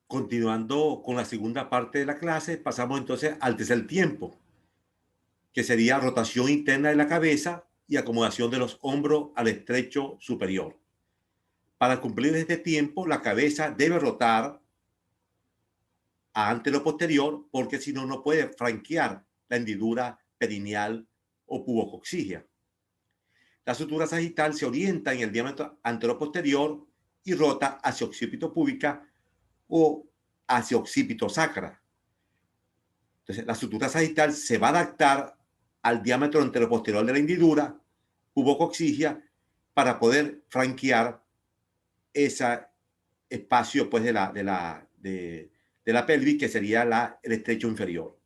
Continuando con la segunda parte de la clase, pasamos entonces al tercer tiempo, que sería rotación interna de la cabeza y acomodación de los hombros al estrecho superior. Para cumplir este tiempo, la cabeza debe rotar a antero-posterior porque si no, no puede franquear la hendidura perineal o pubococcígea. La sutura sagital se orienta en el diámetro antero-posterior y rota hacia occipito púbica o hacia occipito sacra. Entonces, la sutura sagital se va a adaptar al diámetro anteroposterior de la hendidura pubococcígea para poder franquear ese espacio pues, de la pelvis, que sería el estrecho inferior.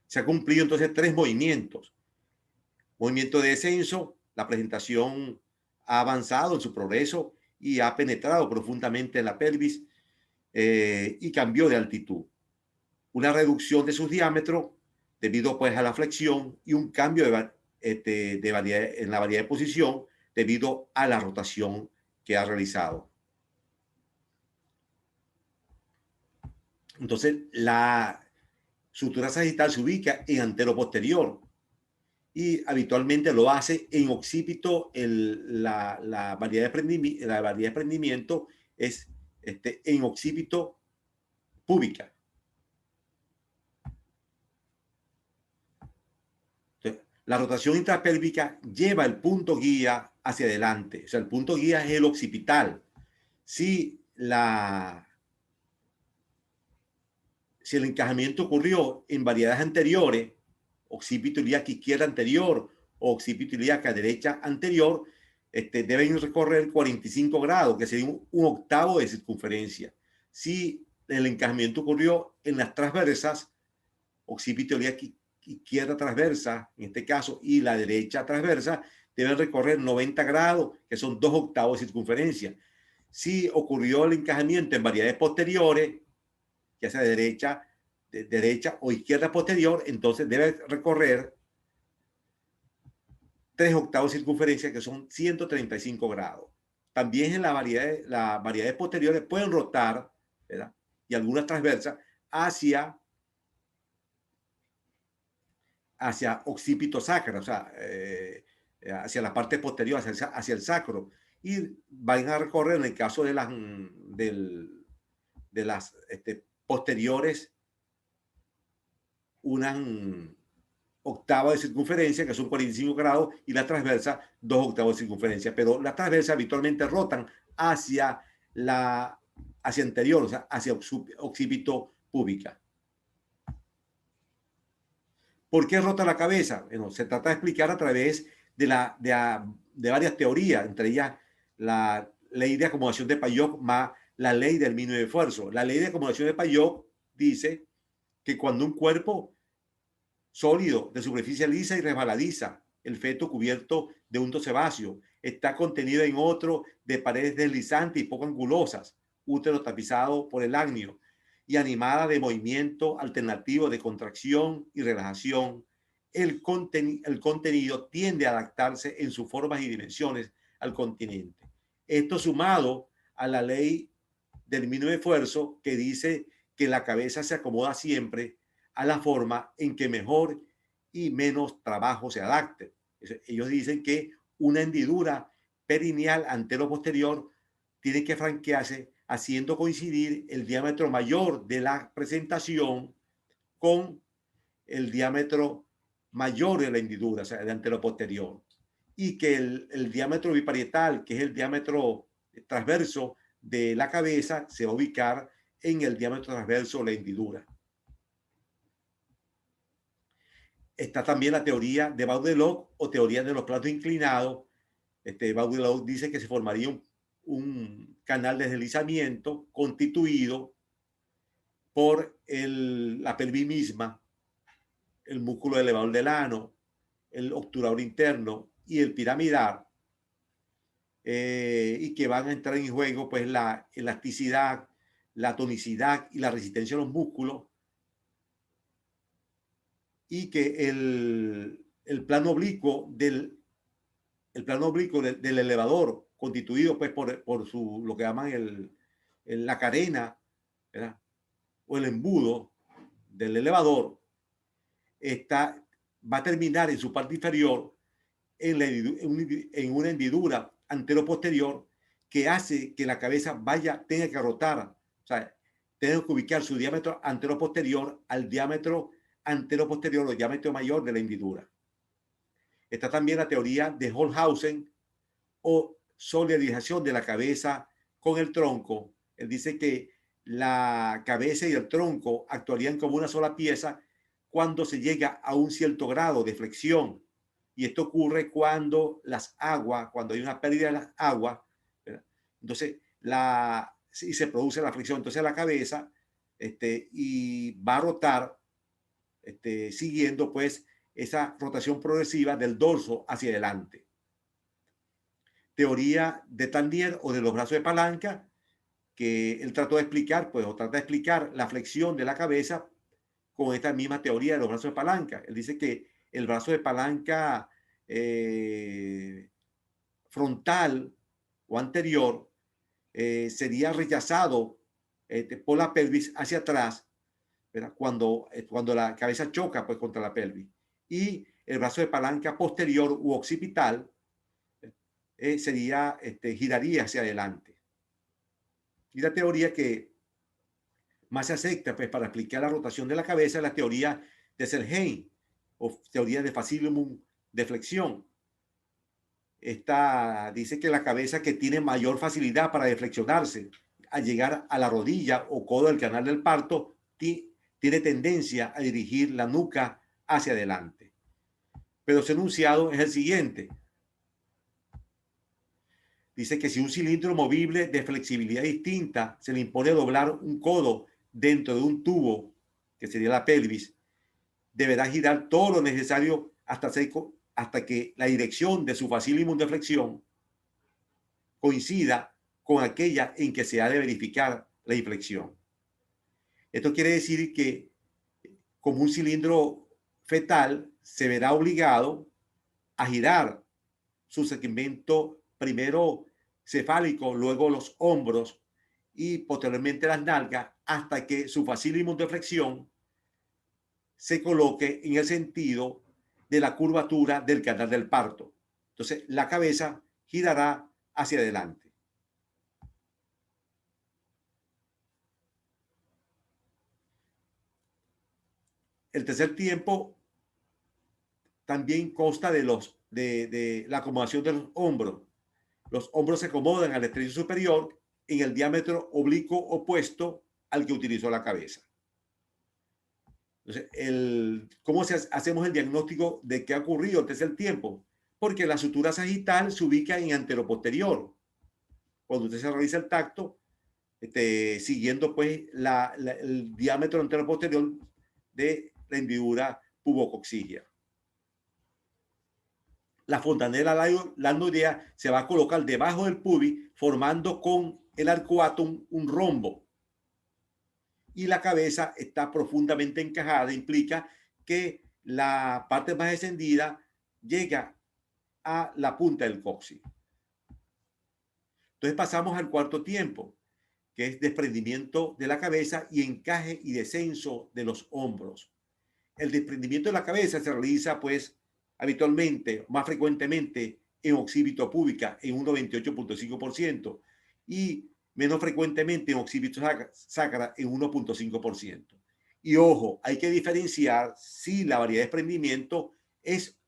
Se ha cumplido entonces 3 movimientos. Movimiento de descenso, la presentación ha avanzado en su progreso y ha penetrado profundamente en la pelvis y cambió de altitud. Una reducción de sus diámetros debido pues a la flexión y un cambio en la variedad de posición debido a la rotación que ha realizado. Entonces, la sutura sagital se ubica en antero-posterior y habitualmente lo hace en occipito. La variedad de prendimiento es en occipito púbica. Entonces, la rotación intrapélvica lleva el punto guía hacia adelante. O sea, el punto guía es el occipital. Si, si el encajamiento ocurrió en variedades anteriores, occipito ilíaca izquierda anterior o occipito ilíaca derecha anterior, deben recorrer 45 grados, que sería un octavo de circunferencia. Si el encajamiento ocurrió en las transversas, occipito ilíaca izquierda transversa, en este caso, y la derecha transversa, deben recorrer 90 grados, que son 2 octavos de circunferencia. Si ocurrió el encajamiento en variedades posteriores, ya sea derecha o izquierda posterior, entonces debe recorrer 3 octavos de circunferencia, que son 135 grados. También en las variedades posteriores pueden rotar, ¿verdad? Y algunas transversas hacia occipito sacra, o sea, hacia la parte posterior, hacia el sacro, y van a recorrer, en el caso de las posteriores, una octava de circunferencia, que son 45 grados, y la transversa 2 octavos de circunferencia, pero las transversas habitualmente rotan hacia hacia anterior, o sea, hacia occipito púbica. ¿Por qué rota la cabeza? Bueno, se trata de explicar a través de varias teorías, entre ellas la ley de acomodación de Payot más la ley del mínimo de esfuerzo. La ley de acomodación de Payot dice que cuando un cuerpo sólido de superficie lisa y resbaladiza, el feto cubierto de unto sebáceo, está contenido en otro de paredes deslizantes y poco angulosas, útero tapizado por el ágneo y animada de movimiento alternativo de contracción y relajación. El contenido tiende a adaptarse en sus formas y dimensiones al continente. Esto sumado a la ley del mínimo esfuerzo, que dice que la cabeza se acomoda siempre a la forma en que mejor y menos trabajo se adapte. Ellos dicen que una hendidura perineal antero-posterior tiene que franquearse haciendo coincidir el diámetro mayor de la presentación con el diámetro mayor de la hendidura, o sea, el antero-posterior. Y que el diámetro biparietal, que es el diámetro transverso de la cabeza, se va a ubicar en el diámetro transverso de la hendidura. Está también la teoría de Baudelot o teoría de los platos inclinados. Baudelot dice que se formaría un canal de deslizamiento constituido por la pelvis misma, el músculo elevador del ano, el obturador interno y el piramidal, y que van a entrar en juego pues la elasticidad, la tonicidad y la resistencia a los músculos, y que el plano oblicuo del elevador, constituido pues por lo que llaman la carena, ¿verdad? O el embudo del elevador va a terminar en su parte inferior en una hendidura antero-posterior que hace que la cabeza tenga que rotar, o sea, tenga que ubicar su diámetro antero-posterior al diámetro antero-posterior o diámetro mayor de la hendidura. Está también la teoría de Holthausen o solidarización de la cabeza con el tronco. Él dice que la cabeza y el tronco actuarían como una sola pieza cuando se llega a un cierto grado de flexión. Y esto ocurre cuando cuando hay una pérdida de las aguas, ¿verdad? Entonces, y se produce la flexión. Entonces la cabeza y va a rotar siguiendo pues esa rotación progresiva del dorso hacia adelante. Teoría de Tarnier o de los brazos de palanca, que él trató de explicar, pues, o trata de explicar la flexión de la cabeza con esta misma teoría de los brazos de palanca. Él dice que el brazo de palanca frontal o anterior sería rechazado por la pelvis hacia atrás, ¿verdad? Cuando la cabeza choca pues contra la pelvis. Y el brazo de palanca posterior u occipital giraría hacia adelante. Y la teoría que más se acepta pues, para explicar la rotación de la cabeza es la teoría de Selheim o teoría de facilum de flexión. Esta dice que la cabeza que tiene mayor facilidad para deflexionarse al llegar a la rodilla o codo del canal del parto tiene tendencia a dirigir la nuca hacia adelante. Pero su enunciado es el siguiente. Dice que si un cilindro movible de flexibilidad distinta se le impone doblar un codo dentro de un tubo, que sería la pelvis, deberá girar todo lo necesario hasta que la dirección de su facilum de flexión coincida con aquella en que se ha de verificar la inflexión. Esto quiere decir que como un cilindro fetal se verá obligado a girar su segmento primero cefálico, luego los hombros y posteriormente las nalgas hasta que su facilum de flexión se coloque en el sentido de la curvatura del canal del parto. Entonces la cabeza girará hacia adelante. El tercer tiempo también consta de la acomodación de los hombros. Los hombros se acomodan al estrecho superior en el diámetro oblicuo opuesto al que utilizó la cabeza. Entonces, ¿cómo hacemos el diagnóstico de qué ha ocurrido el tercer tiempo? Porque la sutura sagital se ubica en anteroposterior. Cuando usted se realiza el tacto, siguiendo pues el diámetro anteroposterior de la hendidura pubococcígea. La fontanela lanoidea se va a colocar debajo del pubis, formando con el arcuatum un rombo. Y la cabeza está profundamente encajada, implica que la parte más extendida llega a la punta del coxis. Entonces pasamos al cuarto tiempo, que es desprendimiento de la cabeza y encaje y descenso de los hombros. El desprendimiento de la cabeza se realiza pues habitualmente, más frecuentemente en occipito púbica en un 98.5% y menos frecuentemente en occipito sacra en 1.5%. Y ojo, hay que diferenciar si la variedad de desprendimiento es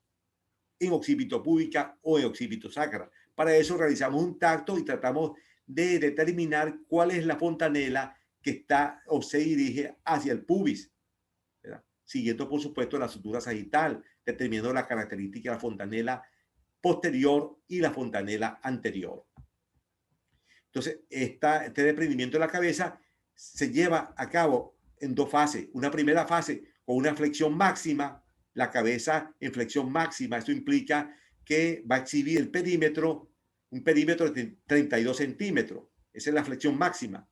en occipito púbica o en occipito sacra. Para eso realizamos un tacto y tratamos de determinar cuál es la fontanela que está o se dirige hacia el pubis, ¿verdad? Siguiendo por supuesto la sutura sagital, determinando la característica de la fontanela posterior y la fontanela anterior. Entonces, este desprendimiento de la cabeza se lleva a cabo en dos fases. Una primera fase con una flexión máxima, la cabeza en flexión máxima. Esto implica que va a exhibir el perímetro, un perímetro de 32 centímetros. Esa es la flexión máxima.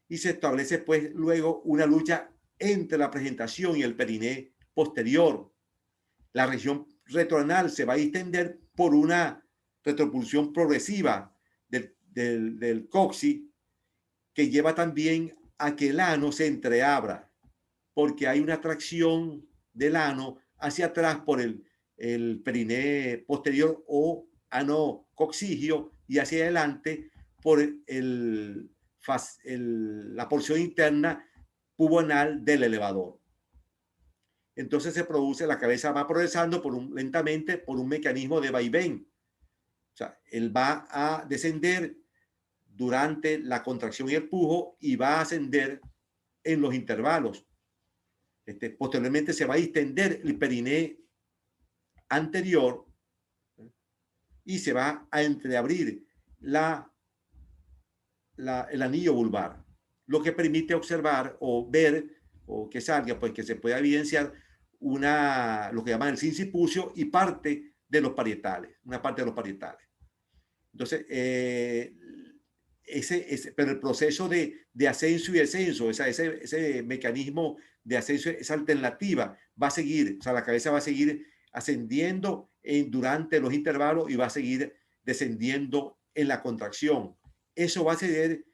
Y se establece pues luego una lucha entre la presentación y el periné posterior. La región retroanal se va a extender por una retropulsión progresiva del coxis que lleva también a que el ano se entreabra, porque hay una tracción del ano hacia atrás por el periné posterior o ano coccigio y hacia adelante por la porción interna pubonal del elevador. Entonces se produce, la cabeza va progresando lentamente por un mecanismo de vaivén. O sea, él va a descender durante la contracción y el pujo y va a ascender en los intervalos. Posteriormente se va a distender el periné anterior y se va a entreabrir el anillo vulvar, lo que permite observar o ver o que salga, pues que se pueda evidenciar lo que llaman el sincipucio y parte de los parietales, una parte de los parietales. Entonces, pero el proceso de ascenso y descenso, ese mecanismo de ascenso, esa alternativa va a seguir, o sea, la cabeza va a seguir ascendiendo durante los intervalos y va a seguir descendiendo en la contracción. Eso va a suceder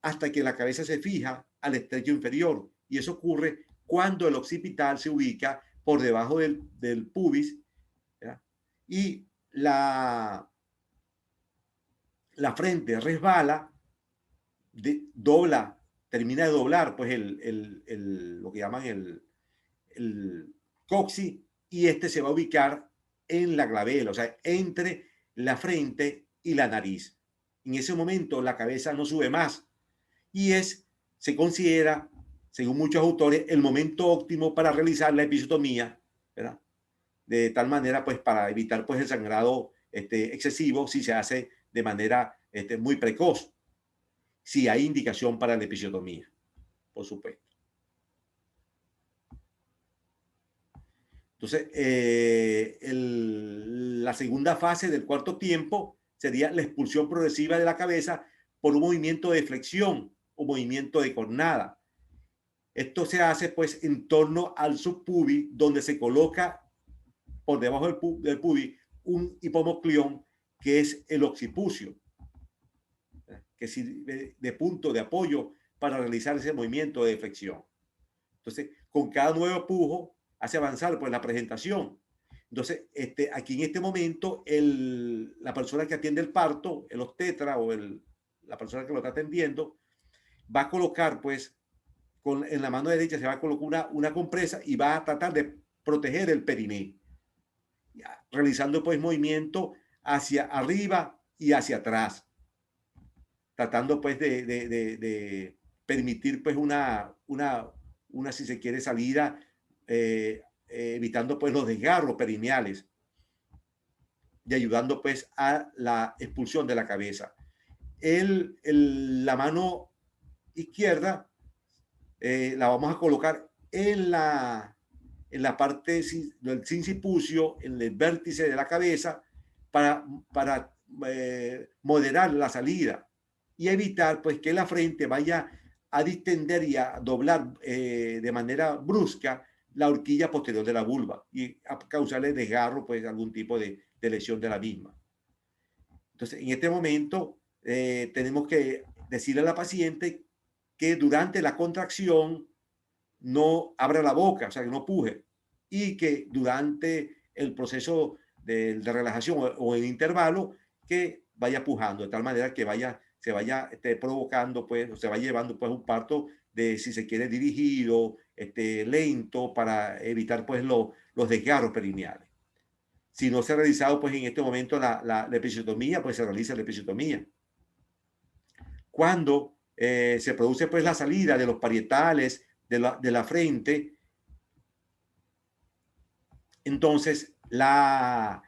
hasta que la cabeza se fija al estrecho inferior, y eso ocurre cuando el occipital se ubica por debajo del pubis, ¿verdad? Y la frente resbala, dobla, termina de doblar pues lo que llaman el coxis, y se va a ubicar en la glabela, o sea, entre la frente y la nariz. En ese momento la cabeza no sube más y se considera, según muchos autores, el momento óptimo para realizar la episiotomía, ¿verdad? De tal manera, pues, para evitar pues el sangrado excesivo si se hace de manera muy precoz, si hay indicación para la episiotomía, por supuesto. Entonces, la segunda fase del cuarto tiempo sería la expulsión progresiva de la cabeza por un movimiento de flexión o movimiento de cornada. Esto se hace pues en torno al subpubis, donde se coloca por debajo del pubis un hipomocleón, que es el occipucio, que sirve de punto de apoyo para realizar ese movimiento de flexión. Entonces, con cada nuevo pujo hace avanzar pues la presentación. Entonces, aquí en este momento, la persona que atiende el parto, el obstetra o la persona que lo está atendiendo, va a colocar pues en la mano derecha se va a colocar una compresa y va a tratar de proteger el periné, realizando pues movimiento hacia arriba y hacia atrás, tratando pues de permitir pues una, si se quiere, salida, evitando pues los desgarros perineales y ayudando pues a la expulsión de la cabeza. La mano izquierda la vamos a colocar en la parte del sincipucio, en el vértice de la cabeza, para moderar la salida y evitar pues que la frente vaya a distender y a doblar de manera brusca la horquilla posterior de la vulva y a causarle desgarro, pues algún tipo de lesión de la misma. Entonces, en este momento tenemos que decirle a la paciente que durante la contracción no abra la boca, o sea, que no puje, y que durante el proceso de relajación o el intervalo, que vaya pujando, de tal manera que se vaya provocando, pues, o se va llevando, pues, un parto si se quiere, dirigido, lento, para evitar, pues, los desgarros perineales. Si no se ha realizado, pues, en este momento la episiotomía, pues, se realiza la episiotomía. Cuando se produce, pues, la salida de los parietales de la frente, entonces al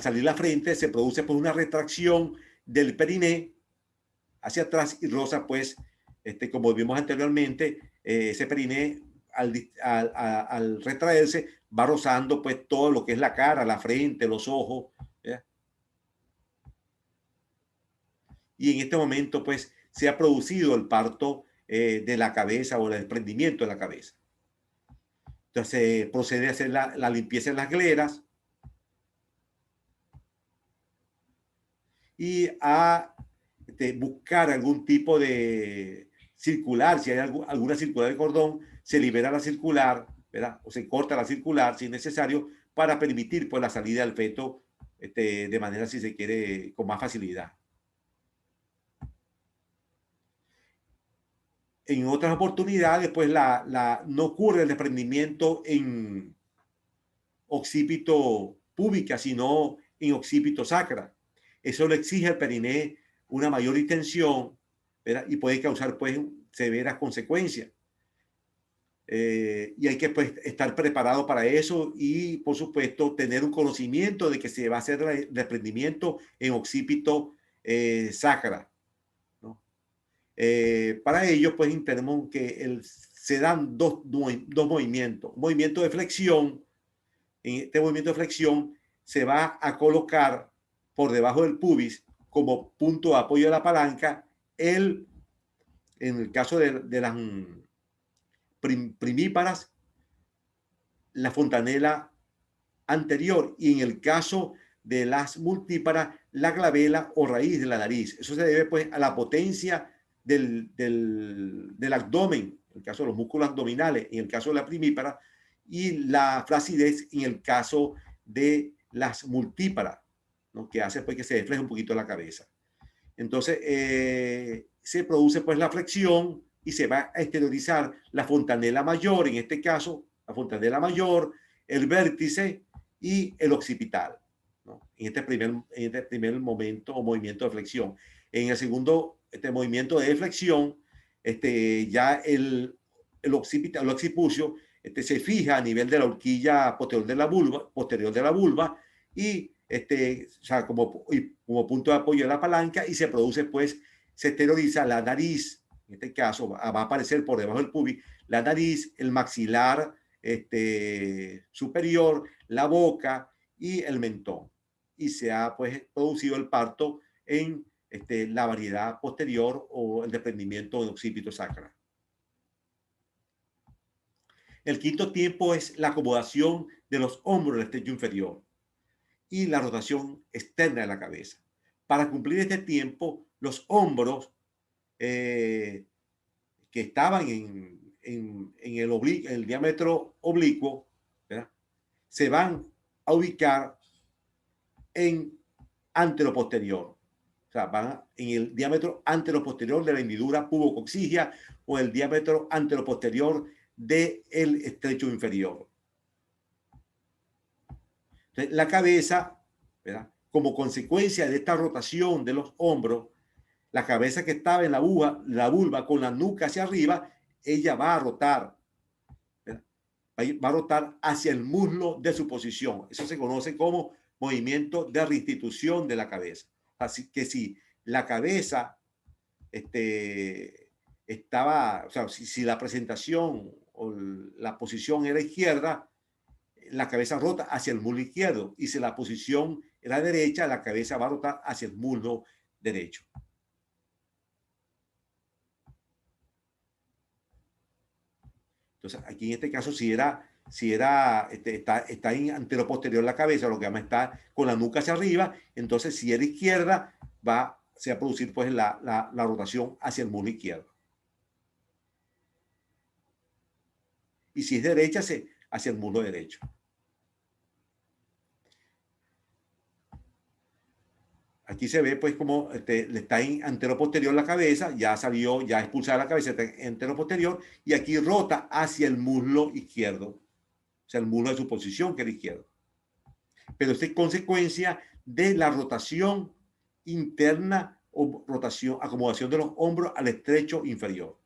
salir la frente se produce pues una retracción del periné hacia atrás y roza pues, como vimos anteriormente, ese periné al retraerse va rozando pues todo lo que es la cara, la frente, los ojos, ¿verdad? Y en este momento pues se ha producido el parto de la cabeza o el desprendimiento de la cabeza. Entonces procede a hacer la limpieza en las gleras y a buscar algún tipo de circular, si hay alguna circular de cordón, se libera la circular, ¿verdad? O se corta la circular si es necesario para permitir pues la salida del feto de manera, si se quiere, con más facilidad. En otras oportunidades, pues no ocurre el desprendimiento en occipito púbica, sino en occipito sacra. Eso le exige al periné una mayor distensión, ¿verdad? Y puede causar pues severas consecuencias. Y hay que pues, estar preparado para eso y, por supuesto, tener un conocimiento de que se va a hacer el desprendimiento en occipito sacra, ¿no? Para ello, pues, tenemos que se dan dos movimientos. Un movimiento de flexión. En este movimiento de flexión se va a colocar por debajo del pubis como punto de apoyo de la palanca en el caso de las primíparas, la fontanela anterior, y en el caso de las multíparas, la glabela o raíz de la nariz. Eso se debe pues a la potencia del abdomen, en el caso de los músculos abdominales, en el caso de la primípara, y la flacidez en el caso de las multíparas, ¿no? Que hace pues que se desfleje un poquito la cabeza. Entonces, se produce pues la flexión y se va a exteriorizar la fontanela mayor, en este caso, la fontanela mayor, el vértice y el occipital, ¿no? En este primer momento o movimiento de flexión. En el segundo movimiento de flexión, ya el occipucio se fija a nivel de la horquilla posterior de la vulva y o sea, como punto de apoyo de la palanca, y se produce pues, se exterioriza la nariz, en este caso va a aparecer por debajo del pubis, la nariz, el maxilar superior, la boca y el mentón. Y se ha pues producido el parto en la variedad posterior o el desprendimiento de occipito sacra. El quinto tiempo es la acomodación de los hombros del estrecho inferior y la rotación externa de la cabeza. Para cumplir este tiempo, los hombros que estaban en el diámetro oblicuo, ¿verdad?, se van a ubicar en anteroposterior. O sea, van en el diámetro anteroposterior de la hendidura pubococcígea o el diámetro anteroposterior del estrecho inferior. Entonces, la cabeza, ¿verdad?, como consecuencia de esta rotación de los hombros, la cabeza que estaba en la vulva con la nuca hacia arriba, ella va a rotar, ¿verdad?, va a rotar hacia el muslo de su posición. Eso se conoce como movimiento de restitución de la cabeza. Así que si la cabeza estaba, o sea, si la presentación o la posición era izquierda, la cabeza rota hacia el muslo izquierdo, y si la posición era derecha, la cabeza va a rotar hacia el muslo derecho. Entonces, aquí en este caso, si está en anteroposterior la cabeza, lo que llama está con la nuca hacia arriba, entonces si era izquierda, se va a producir pues la rotación hacia el muslo izquierdo. Y si es derecha, hacia el muslo derecho. Aquí se ve pues como está en anteroposterior la cabeza, ya salió, ya expulsada la cabeza, está en anteroposterior, y aquí rota hacia el muslo izquierdo, o sea, el muslo de su posición, que era izquierdo. Pero esto es consecuencia de la rotación interna o acomodación de los hombros al estrecho inferior.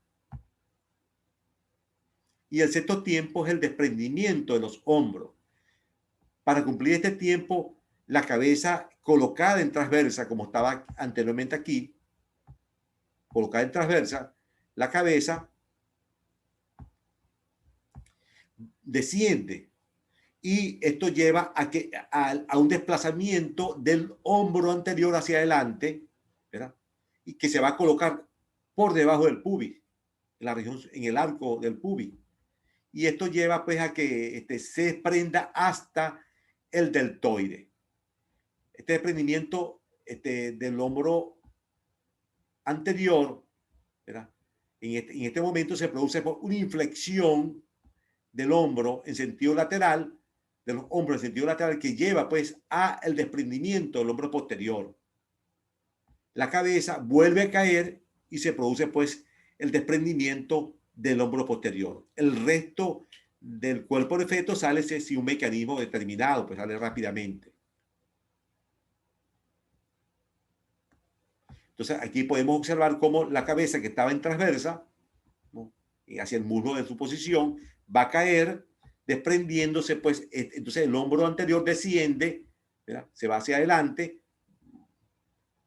Y el sexto tiempo es el desprendimiento de los hombros. Para cumplir este tiempo, la cabeza colocada en transversa, como estaba anteriormente aquí, colocada en transversa, la cabeza desciende, y esto lleva a un desplazamiento del hombro anterior hacia adelante, ¿verdad?, y que se va a colocar por debajo del pubis, en el arco del pubis. Y esto lleva pues a que se desprenda hasta el deltoide. Este desprendimiento del hombro anterior, ¿verdad?, En este momento se produce una inflexión del hombro en sentido lateral, de los hombros en sentido lateral, que lleva pues a el desprendimiento del hombro posterior. La cabeza vuelve a caer y se produce pues el desprendimiento del hombro posterior. El resto del cuerpo de feto sale sin un mecanismo determinado, pues sale rápidamente. Entonces aquí podemos observar cómo la cabeza, que estaba en transversa, ¿no?, hacia el muslo de su posición, va a caer desprendiéndose, pues entonces el hombro anterior desciende, ¿verdad?, se va hacia adelante,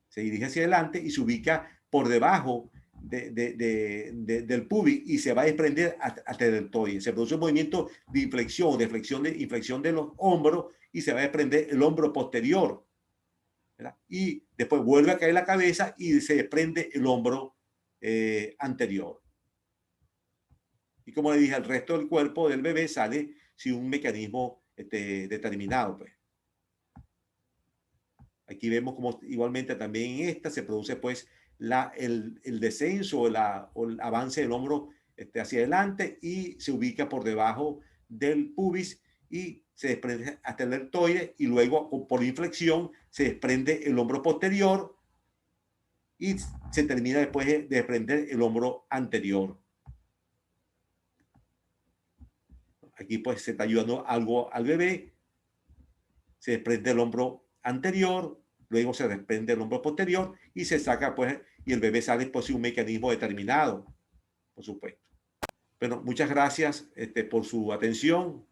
se dirige hacia adelante y se ubica por debajo del pubis y se va a desprender hasta el deltoide. Se produce un movimiento de inflexión, inflexión de los hombros y se va a desprender el hombro posterior, ¿verdad? Y después vuelve a caer la cabeza y se desprende el hombro anterior. Y como le dije, el resto del cuerpo del bebé sale sin un mecanismo determinado, pues. Aquí vemos como igualmente también en esta se produce pues el descenso o el avance del hombro hacia adelante y se ubica por debajo del pubis y se desprende hasta el deltoide y luego por inflexión se desprende el hombro posterior y se termina después de desprender el hombro anterior. Aquí pues se está ayudando algo al bebé, se desprende el hombro anterior, luego se desprende el hombro posterior y se saca pues, y el bebé sale por un mecanismo determinado, por supuesto. Bueno, muchas gracias por su atención.